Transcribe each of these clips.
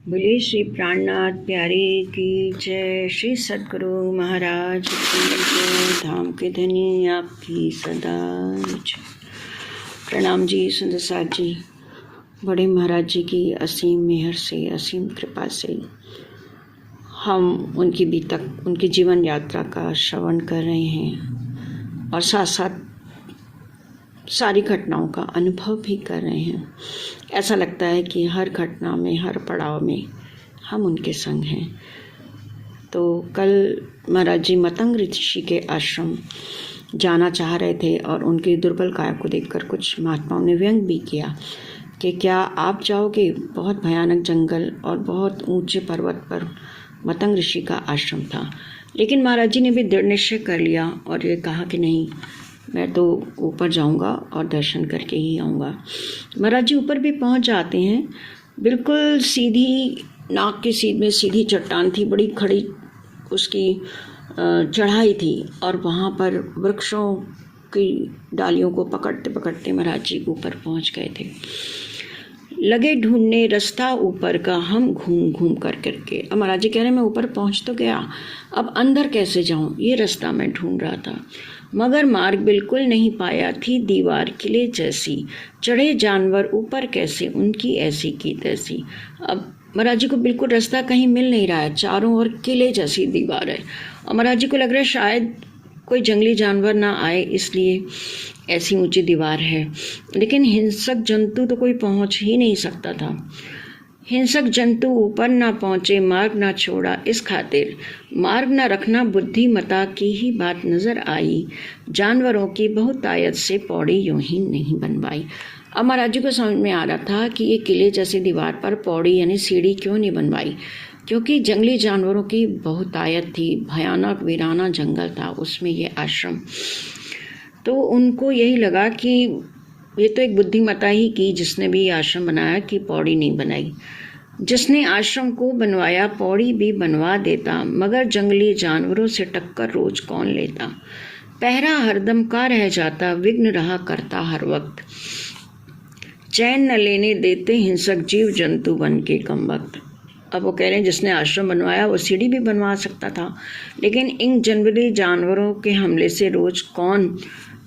बोले श्री प्राणनाथ प्यारे की जय। श्री सद्गुरु महाराज की जय। धाम के धनी आपकी सदा जय। प्रणाम जी सुंदर साथ जी। बड़े महाराज जी की असीम मेहर से, असीम कृपा से हम उनकी जीवन यात्रा का श्रवण कर रहे हैं और साथ साथ सारी घटनाओं का अनुभव भी कर रहे हैं। ऐसा लगता है कि हर घटना में, हर पड़ाव में हम उनके संग हैं। तो कल महाराज जी मतंग ऋषि के आश्रम जाना चाह रहे थे और उनकी दुर्बल काया को देखकर कुछ महात्माओं ने व्यंग भी किया कि क्या आप जाओगे? बहुत भयानक जंगल और बहुत ऊंचे पर्वत पर मतंग ऋषि का आश्रम था। लेकिन महाराज जी ने भी दृढ़ निश्चय कर लिया और ये कहा कि नहीं, मैं तो ऊपर जाऊंगा और दर्शन करके ही आऊँगा। महाराज जी ऊपर भी पहुंच जाते हैं। बिल्कुल सीधी नाक के सीध में सीधी चट्टान थी, बड़ी खड़ी उसकी चढ़ाई थी और वहाँ पर वृक्षों की डालियों को पकड़ते पकड़ते महाराज जी ऊपर पहुँच गए थे। लगे ढूंढने रास्ता ऊपर का हम घूम घूम करके। अब महाराज जी कह रहे हैं मैं ऊपर पहुँच तो गया, अब अंदर कैसे जाऊँ? ये रास्ता मैं ढूंढ रहा था मगर मार्ग बिल्कुल नहीं पाया। थी दीवार किले जैसी, चढ़े जानवर ऊपर कैसे, उनकी ऐसी की तैसी। अब महाराज जी को बिल्कुल रास्ता कहीं मिल नहीं रहा है, चारों ओर किले जैसी दीवार है और महाराज जी को लग रहा है शायद कोई जंगली जानवर ना आए इसलिए ऐसी ऊंची दीवार है। लेकिन हिंसक जंतु तो कोई पहुंच ही नहीं सकता था। हिंसक जंतु ऊपर ना पहुँचे, मार्ग ना छोड़ा इस खातिर, मार्ग ना रखना बुद्धिमता की ही बात नज़र आई। जानवरों की बहुत आयत से पौड़ी यूं ही नहीं बनवाई। अब महाराज जी को समझ में आ रहा था कि ये किले जैसी दीवार पर पौड़ी यानी सीढ़ी क्यों नहीं बनवाई, क्योंकि जंगली जानवरों की बहुत आयत थी। भयानक वीराना जंगल था उसमें ये आश्रम। तो उनको यही लगा कि ये तो एक बुद्धिमता ही की जिसने भी आश्रम बनाया कि पौड़ी नहीं बनाई। जिसने आश्रम को बनवाया पौड़ी भी बनवा देता, मगर जंगली जानवरों से टक्कर रोज कौन लेता। पहरा हरदम का रह जाता, विघ्न रहा करता हर वक्त। चैन न लेने देते हिंसक जीव जंतु बन के कम वक्त। अब वो कह रहे हैं जिसने आश्रम बनवाया वो सीढ़ी भी बनवा सकता था, लेकिन इन जंगली जानवरों के हमले से रोज कौन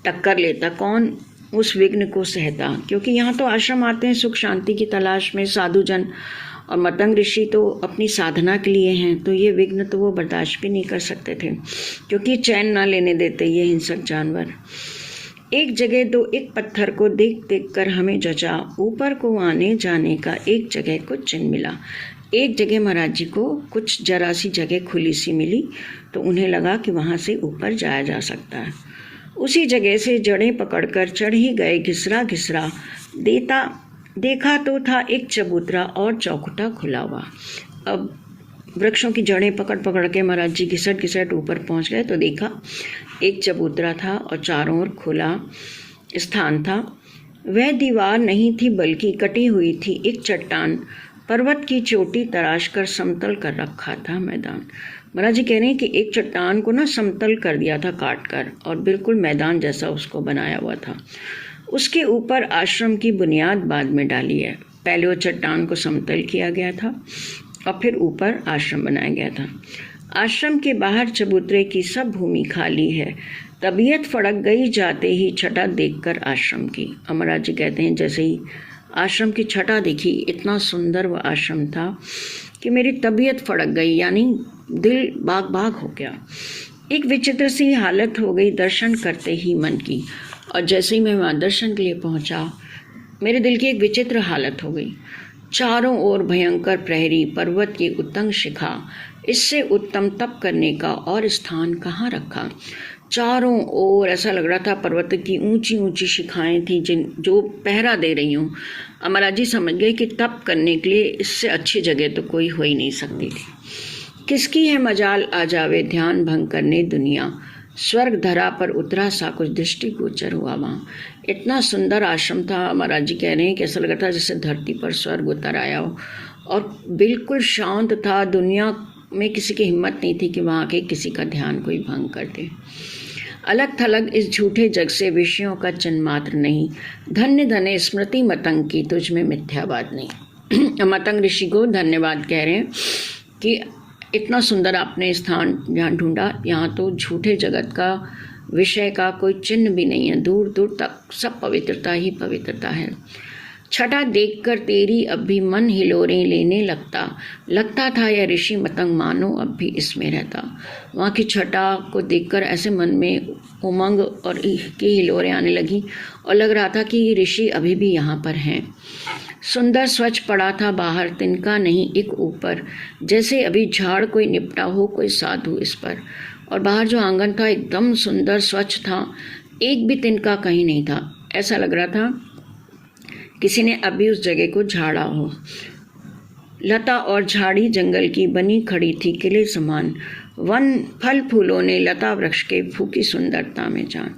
टक्कर लेता, कौन उस विघ्न को सहता। क्योंकि यहाँ तो आश्रम आते हैं सुख शांति की तलाश में साधुजन, और मतंग ऋषि तो अपनी साधना के लिए हैं, तो ये विघ्न तो वो बर्दाश्त भी नहीं कर सकते थे, क्योंकि चैन ना लेने देते ये हिंसक जानवर। एक जगह दो एक पत्थर को देख देख कर हमें जचा, ऊपर को आने जाने का एक जगह को चिन्ह मिला। एक जगह महाराज जी को कुछ जरा सी जगह खुली सी मिली, तो उन्हें लगा कि वहाँ से ऊपर जाया जा सकता है। उसी जगह से जड़ें पकड़कर चढ़ ही गए घिसरा घिसरा। देखा तो था एक चबूतरा और चौखुटा खुला हुआ। अब वृक्षों की जड़ें पकड़ पकड़ के महाराज जी घिसट घिसट ऊपर पहुंच गए तो देखा एक चबूतरा था और चारों ओर खुला स्थान था। वह दीवार नहीं थी बल्कि कटी हुई थी एक चट्टान। पर्वत की चोटी तराश कर समतल कर रखा था मैदान। महाराज जी कह रहे हैं कि एक चट्टान को ना समतल कर दिया था काट कर, और बिल्कुल मैदान जैसा उसको बनाया हुआ था। उसके ऊपर आश्रम की बुनियाद बाद में डाली है। पहले वो चट्टान को समतल किया गया था और फिर ऊपर आश्रम बनाया गया था। आश्रम के बाहर चबूतरे की सब भूमि खाली है। तबीयत फड़क गई जाते ही छटा देखकर आश्रम की। महाराज जी कहते हैं जैसे ही आश्रम की छटा देखी, इतना सुंदर वह आश्रम था कि मेरी तबीयत फड़क गई, यानी दिल बाग बाग हो गया। एक विचित्र सी हालत हो गई दर्शन करते ही मन की, और जैसे ही मैं वहाँ दर्शन के लिए पहुँचा मेरे दिल की एक विचित्र हालत हो गई। चारों ओर भयंकर प्रहरी, पर्वत की उत्तंग शिखा, इससे उत्तम तप करने का और स्थान कहाँ रखा। चारों ओर ऐसा लग रहा था पर्वत की ऊंची ऊंची शिखाएं थी जो पहरा दे रही हूँ। महाराज जी समझ गए कि तप करने के लिए इससे अच्छी जगह तो कोई हो ही नहीं सकती थी। किसकी है मजाल आ जावे ध्यान भंग करने दुनिया, स्वर्ग धरा पर उतरा सा कुछ दृष्टिगोचर हुआ वहाँ। इतना सुंदर आश्रम था। महाराज जी कह रहे हैं कि ऐसा लग रहा था जैसे धरती पर स्वर्ग उतर आया हो, और बिल्कुल शांत था। दुनिया में किसी की हिम्मत नहीं थी कि वहाँ के किसी का ध्यान कोई भंग कर दे। अलग थलग इस झूठे जग से विषयों का चिन्ह मात्र नहीं, धन्य धन्य स्मृति मतंग की तुझ में मिथ्यावाद नहीं। मतंग ऋषि को धन्यवाद कह रहे हैं कि इतना सुंदर आपने स्थान जहाँ ढूंढा, यहाँ तो झूठे जगत का विषय का कोई चिन्ह भी नहीं है, दूर दूर तक सब पवित्रता ही पवित्रता है। छटा देखकर तेरी अब भी मन हिलोरें लेने लगता था यह ऋषि मतंग मानो अब भी इसमें रहता। वहाँ की छटा को देखकर ऐसे मन में उमंग और की हिलोरें आने लगी और लग रहा था कि ये ऋषि अभी भी यहाँ पर हैं। सुंदर स्वच्छ पड़ा था बाहर, तिनका नहीं एक ऊपर, जैसे अभी झाड़ कोई निपटा हो कोई साधु इस पर। और बाहर जो आंगन था एकदम सुंदर स्वच्छ था, एक भी तिनका कहीं नहीं था। ऐसा लग रहा था किसी ने अभी उस जगह को झाड़ा हो। लता और झाड़ी जंगल की बनी खड़ी थी किले समान, वन फल फूलों ने लता वृक्ष के फूकी सुंदरता में जान।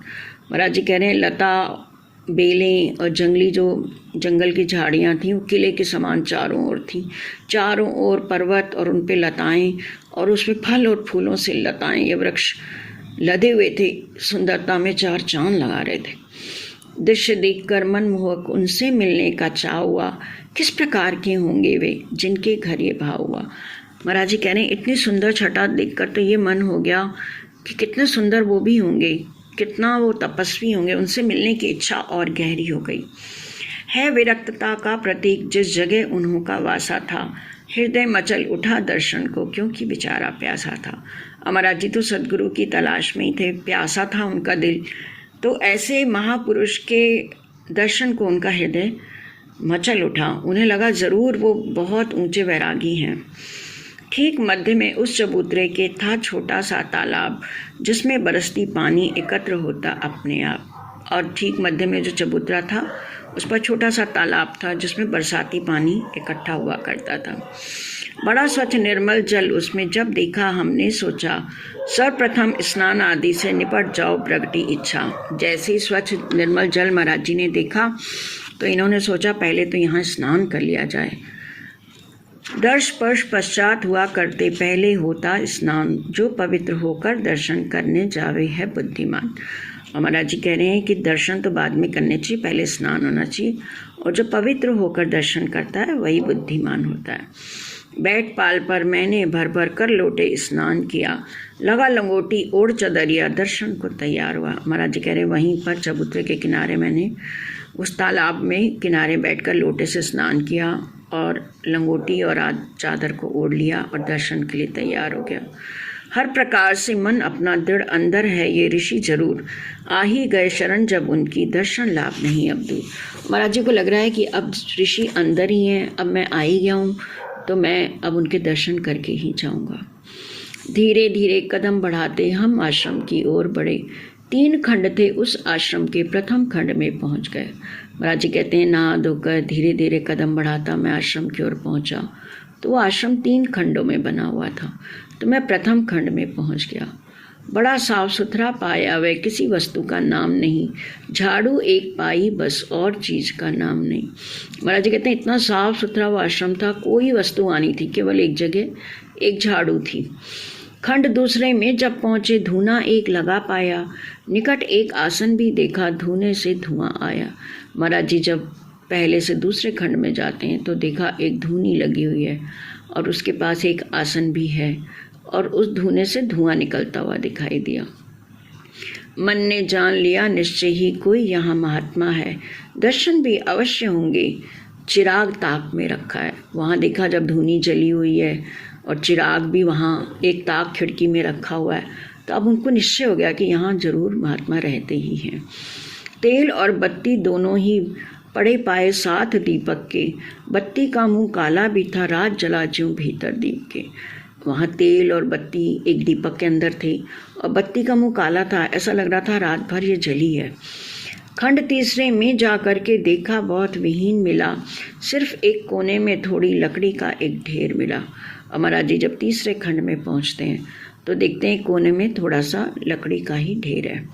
महाराज जी कह रहे हैं लता बेलें और जंगल की झाड़ियाँ थीं, वो किले के समान चारों ओर थीं। चारों ओर पर्वत और उन पे लताएं और उसमें फल और फूलों से लताएं, ये वृक्ष लदे हुए थे, सुंदरता में चार चांद लगा रहे थे। दृश्य देखकर मनमोहक उनसे मिलने का चाव हुआ, किस प्रकार के होंगे वे जिनके घर ये भाव हुआ। महाराज जी कह रहे हैं इतनी सुंदर छटा देखकर तो ये मन हो गया कि कितने सुंदर वो भी होंगे, कितना वो तपस्वी होंगे, उनसे मिलने की इच्छा और गहरी हो गई। है विरक्तता का प्रतीक जिस जगह उन्हों का वासा था, हृदय मचल उठा दर्शन को क्योंकि बेचारा प्यासा था। महाराज जी तो सदगुरु की तलाश में ही थे, प्यासा था उनका दिल, तो ऐसे महापुरुष के दर्शन को उनका हृदय मचल उठा। उन्हें लगा ज़रूर वो बहुत ऊंचे वैरागी हैं। ठीक मध्य में उस चबूतरे के था छोटा सा तालाब जिसमें बरसती पानी एकत्र होता अपने आप। और ठीक मध्य में जो चबूतरा था उस पर छोटा सा तालाब था जिसमें बरसाती पानी इकट्ठा हुआ करता था। बड़ा स्वच्छ निर्मल जल उसमें जब देखा हमने सोचा सर्वप्रथम स्नान आदि से निपट जाओ प्रगति इच्छा। जैसे ही स्वच्छ निर्मल जल महाराज जी ने देखा तो इन्होंने सोचा पहले तो यहाँ स्नान कर लिया जाए। दर्श स्पर्श पश्चात हुआ करते पहले होता स्नान, जो पवित्र होकर दर्शन करने जावे है बुद्धिमान। महाराज जी कह रहे हैं कि दर्शन तो बाद में करने चाहिए, पहले स्नान होना चाहिए, और जो पवित्र होकर दर्शन करता है वही बुद्धिमान होता है। बैठ पाल पर मैंने भर भर कर लोटे स्नान किया, लगा लंगोटी ओढ़ चदरिया दर्शन को तैयार हुआ। महाराज जी कह रहे वहीं पर चबूतरे के किनारे मैंने उस तालाब में किनारे बैठकर लोटे से स्नान किया और लंगोटी और चादर को ओढ़ लिया और दर्शन के लिए तैयार हो गया। हर प्रकार से मन अपना दृढ़ अंदर है ये ऋषि जरूर, आ ही गए शरण जब उनकी दर्शन लाभ नहीं अब दूर। महाराज जी को लग रहा है कि अब ऋषि अंदर ही हैं, अब मैं आ ही गया हूँ तो मैं अब उनके दर्शन करके ही जाऊँगा। धीरे धीरे कदम बढ़ाते हम आश्रम की ओर बढ़े, 3 खंड थे उस आश्रम के, प्रथम खंड में पहुंच गए। महाराज जी कहते हैं नहा धोकर धीरे धीरे कदम बढ़ाता मैं आश्रम की ओर पहुंचा तो वो आश्रम 3 खंडों में बना हुआ था, तो मैं प्रथम खंड में पहुंच गया। बड़ा साफ सुथरा पाया वह किसी वस्तु का नाम नहीं, झाड़ू एक पाई बस और चीज का नाम नहीं। महाराज जी कहते हैं इतना साफ सुथरा वो आश्रम था, कोई वस्तु आनी थी, केवल एक जगह एक झाड़ू थी। खंड दूसरे में जब पहुंचे धूना एक लगा पाया, निकट एक आसन भी देखा धूने से धुआं आया। महाराज जी जब पहले से दूसरे खंड में जाते हैं तो देखा एक धूनी लगी हुई है और उसके पास एक आसन भी है और उस धूने से धुआं निकलता हुआ दिखाई दिया। मन ने जान लिया निश्चय ही कोई यहाँ महात्मा है, दर्शन भी अवश्य होंगे, चिराग ताक में रखा है। वहाँ देखा जब धूनी जली हुई है और चिराग भी वहाँ एक ताक खिड़की में रखा हुआ है, तो अब उनको निश्चय हो गया कि यहाँ जरूर महात्मा रहते ही हैं। तेल और बत्ती दोनों ही पड़े पाए साथ दीपक के, बत्ती का मुंह काला भी था रात जला ज्यों भीतर दीप के। वहाँ तेल और बत्ती एक दीपक के अंदर थे और बत्ती का मुंह काला था, ऐसा लग रहा था रात भर ये जली है। खंड तीसरे में जा कर के देखा बहुत विहीन मिला, सिर्फ एक कोने में थोड़ी लकड़ी का एक ढेर मिला। महाराज जी जब तीसरे खंड में पहुँचते हैं तो देखते हैं कोने में थोड़ा सा लकड़ी का ही ढेर है,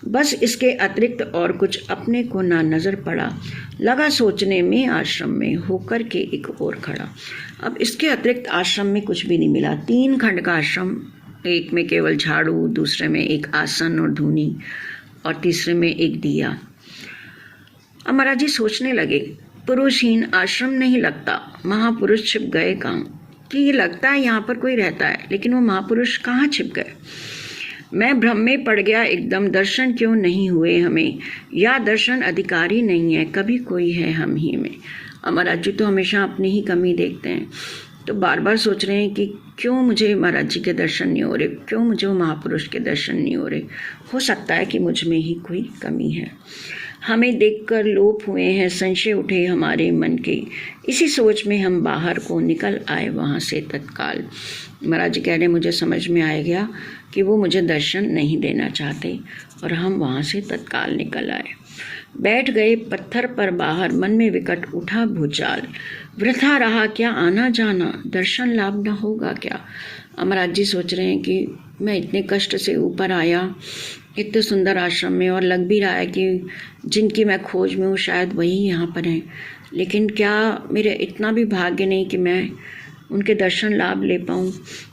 बस इसके अतिरिक्त और कुछ अपने को ना नज़र पड़ा। लगा सोचने में आश्रम में होकर के एक और खड़ा। अब इसके अतिरिक्त आश्रम में कुछ भी नहीं मिला। 3 खंड का आश्रम, एक में केवल झाड़ू, दूसरे में एक आसन और धूनी और तीसरे में एक दिया। अब महाराज जी सोचने लगे पुरुषहीन आश्रम नहीं लगता, महापुरुष छिप गए कहाँ। कि ये लगता है यहाँ पर कोई रहता है, लेकिन वो महापुरुष कहाँ छिप गए। मैं भ्रम में पड़ गया एकदम, दर्शन क्यों नहीं हुए हमें, या दर्शन अधिकारी नहीं है, कभी कोई है हम ही में। महाराज जी तो हमेशा अपनी ही कमी देखते हैं, तो बार बार सोच रहे हैं कि क्यों मुझे महाराज जी के दर्शन नहीं हो रहे, क्यों मुझे वो महापुरुष के दर्शन नहीं हो रहे। हो सकता है कि मुझ में ही कोई कमी है। हमें देखकर लोप हुए हैं संशय उठे हमारे मन के, इसी सोच में हम बाहर को निकल आए वहाँ से तत्काल। महाराज जी कह रहे मुझे समझ में आ गया कि वो मुझे दर्शन नहीं देना चाहते, और हम वहाँ से तत्काल निकल आए। बैठ गए पत्थर पर बाहर, मन में विकट उठा भूचाल, वृथा रहा क्या आना जाना, दर्शन लाभ न होगा क्या। महाराज जी सोच रहे हैं कि मैं इतने कष्ट से ऊपर आया इतने सुंदर आश्रम में, और लग भी रहा है कि जिनकी मैं खोज में हूँ शायद वही यहाँ पर हैं, लेकिन क्या मेरे इतना भी भाग्य नहीं कि मैं उनके दर्शन लाभ ले पाऊँ।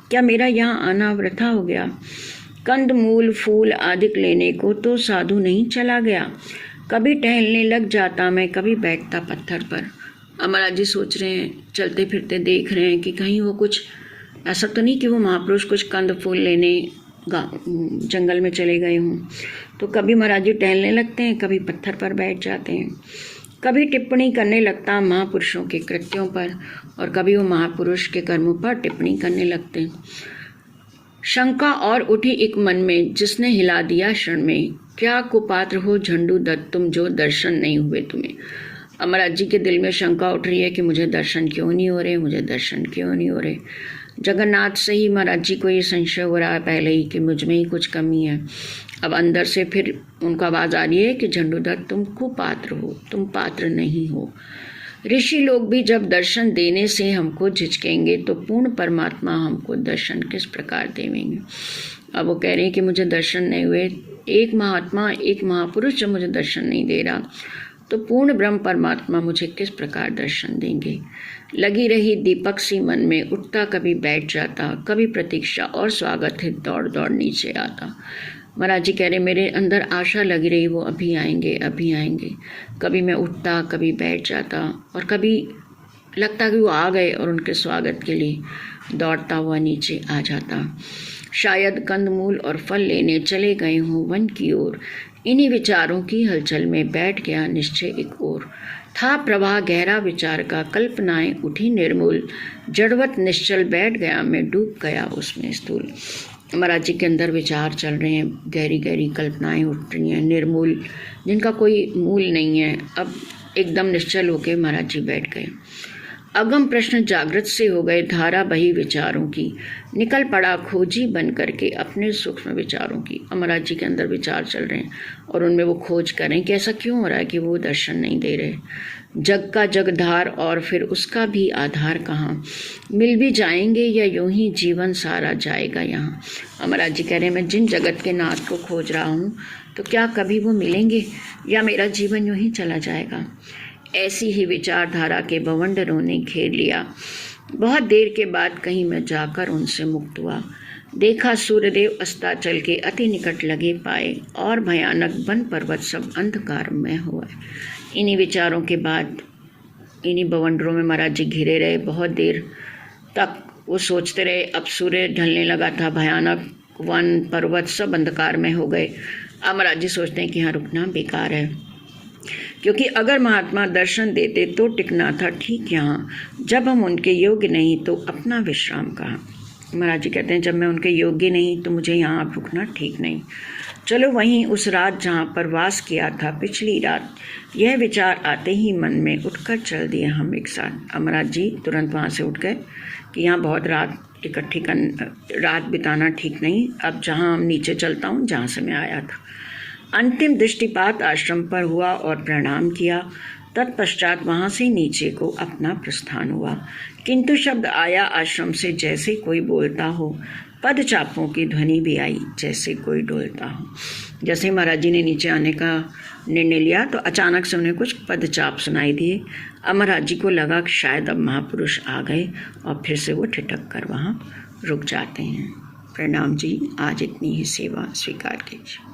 क्या मेरा यहाँ आना वृथा हो गया। कंद मूल फूल आदि लेने को तो साधु नहीं चला गया, कभी टहलने लग जाता मैं, कभी बैठता पत्थर पर। महाराज जी सोच रहे हैं, चलते फिरते देख रहे हैं कि कहीं वो कुछ ऐसा तो नहीं कि वो महापुरुष कुछ कंद फूल लेने जंगल में चले गए हों। तो कभी महाराज जी टहलने लगते हैं, कभी पत्थर पर बैठ जाते हैं, कभी टिप्पणी करने लगता महापुरुषों के कृत्यों पर, और कभी वो महापुरुष के कर्मों पर टिप्पणी करने लगते हैं। शंका और उठी एक मन में, जिसने हिला दिया क्षण में, क्या कुपात्र हो झंडू दत्त तुम, जो दर्शन नहीं हुए तुम्हें। महाराज जी के दिल में शंका उठ रही है कि मुझे दर्शन क्यों नहीं हो रहे, मुझे दर्शन क्यों नहीं हो रहे। जगन्नाथ से ही महाराज जी को ये संशय हो रहा है पहले ही कि मुझ में ही कुछ कमी है। अब अंदर से फिर उनको आवाज़ आ रही है कि झंडूदत्त तुम कुपात्र हो, तुम पात्र नहीं हो। ऋषि लोग भी जब दर्शन देने से हमको झिझकेंगे तो पूर्ण परमात्मा हमको दर्शन किस प्रकार देवेंगे। अब वो कह रहे हैं कि मुझे दर्शन नहीं हुए, एक महात्मा एक महापुरुष जब मुझे दर्शन नहीं दे रहा तो पूर्ण ब्रह्म परमात्मा मुझे किस प्रकार दर्शन देंगे। लगी रही दीपक सी मन में, उठता कभी बैठ जाता, कभी प्रतीक्षा और स्वागत है दौड़ दौड़ नीचे आता। महाराज जी कह रहे मेरे अंदर आशा लगी रही वो अभी आएंगे अभी आएंगे। कभी मैं उठता कभी बैठ जाता, और कभी लगता कि वो आ गए और उनके स्वागत के लिए दौड़ता हुआ नीचे आ जाता। शायद कंदमूल और फल लेने चले गए हों वन की ओर, इन्हीं विचारों की हलचल में बैठ गया निश्चय एक ओर। था प्रवाह गहरा विचार का, कल्पनाएं उठी निर्मूल, जड़वत निश्चल बैठ गया मैं, डूब गया उसमें स्थूल। महाराज जी के अंदर विचार चल रहे हैं, गहरी गहरी कल्पनाएं उठ रही हैं निर्मूल, जिनका कोई मूल नहीं है। अब एकदम निश्चल होकर महाराज जी बैठ गए। अगम प्रश्न जागृत से हो गए, धारा बही विचारों की, निकल पड़ा खोजी बन करके अपने सूक्ष्म विचारों की। महाराज जी के अंदर विचार चल रहे हैं और उनमें वो खोज कर रहे हैं कि ऐसा क्यों हो रहा है कि वो दर्शन नहीं दे रहे। जग का जगधार और फिर उसका भी आधार कहाँ, मिल भी जाएंगे या यूं ही जीवन सारा जाएगा यहाँ। महाराज जी कह रहे हैं मैं जिन जगत के नाथ को खोज रहा हूँ तो क्या कभी वो मिलेंगे या मेरा जीवन यूं ही चला जाएगा। ऐसी ही विचारधारा के बवंडरों ने घेर लिया। बहुत देर के बाद कहीं मैं जाकर उनसे मुक्त हुआ। देखा सूर्यदेव अस्ताचल के अति निकट लगे पाए, और भयानक वन पर्वत सब अंधकार में हुआ। इन्हीं विचारों के बाद इन्हीं बवंडरों में महाराज जी घिरे रहे। बहुत देर तक वो सोचते रहे। अब सूर्य ढलने लगा था, भयानक वन पर्वत सब अंधकार में हो गए। अब महाराज जी सोचते हैं कि यहाँ रुकना बेकार है, क्योंकि अगर महात्मा दर्शन देते तो टिकना था ठीक यहाँ, जब हम उनके योग्य नहीं तो अपना विश्राम कहाँ। महाराज जी कहते हैं जब मैं उनके योग्य नहीं तो मुझे यहाँ आप रुकना ठीक नहीं। चलो वहीं उस रात जहाँ पर वास किया था पिछली रात, यह विचार आते ही मन में उठकर चल दिए हम एक साथ। महाराज जी तुरंत वहाँ से उठ गए कि यहाँ बहुत रात बिताना ठीक नहीं, अब जहाँ हम नीचे चलता हूँ जहाँ से मैं आया था। अंतिम दृष्टिपात आश्रम पर हुआ और प्रणाम किया। तत्पश्चात वहाँ से नीचे को अपना प्रस्थान हुआ। किंतु शब्द आया आश्रम से जैसे कोई बोलता हो, पद चापों की ध्वनि भी आई जैसे कोई डोलता हो। जैसे महाराज जी ने नीचे आने का निर्णय लिया तो अचानक से उन्हें कुछ पद चाप सुनाई दिए। अब महाराज जी को लगा कि शायद अब महापुरुष आ गए, और फिर से वो ठिठक कर वहाँ रुक जाते हैं। प्रणाम जी, आज इतनी ही सेवा स्वीकार कीजिए।